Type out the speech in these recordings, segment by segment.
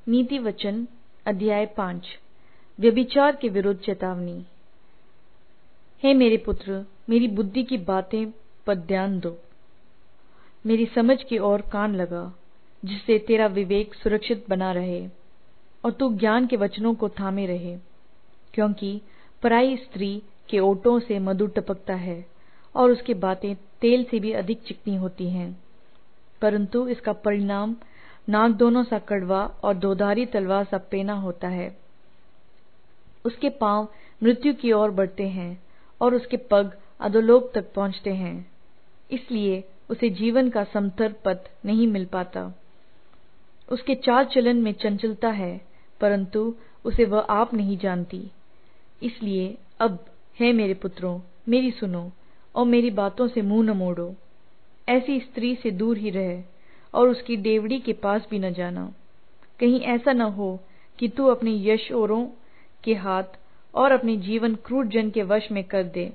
नीति वचन अध्याय 5 व्यभिचार के विरुद्ध चेतावनी। हे मेरे पुत्र, मेरी बुद्धि की बातें पर ध्यान दो, मेरी समझ की ओर कान लगा, जिससे तेरा विवेक सुरक्षित बना रहे और तू ज्ञान के वचनों को थामे रहे। क्योंकि पराई स्त्री के ओठों से मधु टपकता है और उसकी बातें तेल से भी अधिक चिकनी होती हैं, परंतु इसका परिणाम नाक दोनों सा कड़वा और दोधारी तलवार सा पेना होता है। उसके पांव मृत्यु की ओर बढ़ते हैं और उसके पग अधोलोक तक पहुंचते हैं, इसलिए उसे जीवन का समतर पथ नहीं मिल पाता। उसके चाल चलन में चंचलता है, परंतु उसे वह आप नहीं जानती। इसलिए अब हे मेरे पुत्रों, मेरी सुनो और मेरी बातों से मुंह न मोड़ो। ऐसी स्त्री से दूर ही रहे और उसकी डेवड़ी के पास भी न जाना। कहीं ऐसा न हो कि तू अपने यशोरों के हाथ और अपने जीवन क्रूर जन के वश में कर दे,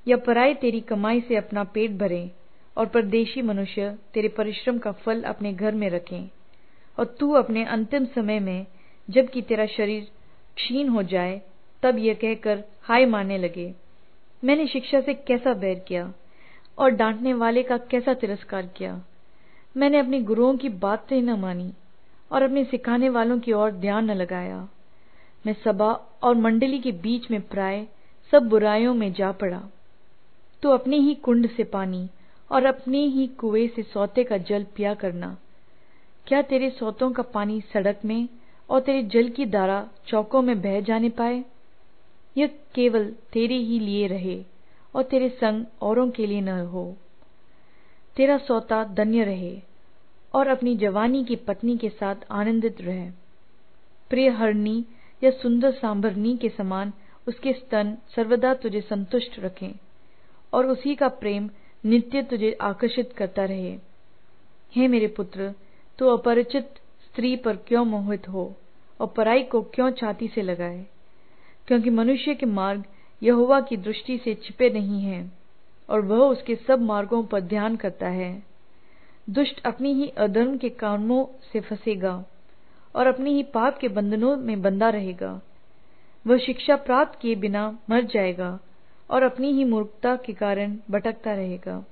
या पराये तेरी कमाई से अपना पेट भरें और परदेशी मनुष्य तेरे परिश्रम का फल अपने घर में रखें, और तू अपने अंतिम समय में, जबकि तेरा शरीर क्षीण हो जाए, तब यह कहकर हाय मारने लगे, मैंने शिक्षा से कैसा बैर किया और डांटने वाले का कैसा तिरस्कार किया। मैंने अपने गुरुओं की बातें न मानी और अपने सिखाने वालों की ओर ध्यान न लगाया। मैं सभा और मंडली के बीच में प्राय सब बुराइयों में जा पड़ा। तो अपने ही कुंड से पानी और अपने ही कुएं से सोते का जल पिया करना। क्या तेरे सोतों का पानी सड़क में और तेरे जल की धारा चौकों में बह जाने पाए? यह केवल तेरे ही लिए रहे और तेरे संग औरों के लिए न हो। तेरा सोता धन्य रहे और अपनी जवानी की पत्नी के साथ आनंदित रहे। प्रिय हरणी या सुंदर सांभरनी के समान उसके स्तन सर्वदा तुझे संतुष्ट रखें और उसी का प्रेम नित्य तुझे आकर्षित करता रहे। हे मेरे पुत्र, तू अपरिचित स्त्री पर क्यों मोहित हो और पराई को क्यों छाती से लगाए? क्योंकि मनुष्य के मार्ग यहोवा की दृष्टि से छिपे नहीं हैं और वह उसके सब मार्गों पर ध्यान करता है। दुष्ट अपनी ही अधर्म के कामों से फंसेगा और अपने ही पाप के बंधनों में बंधा रहेगा। वह शिक्षा प्राप्त किए बिना मर जाएगा और अपनी ही मूर्खता के कारण भटकता रहेगा।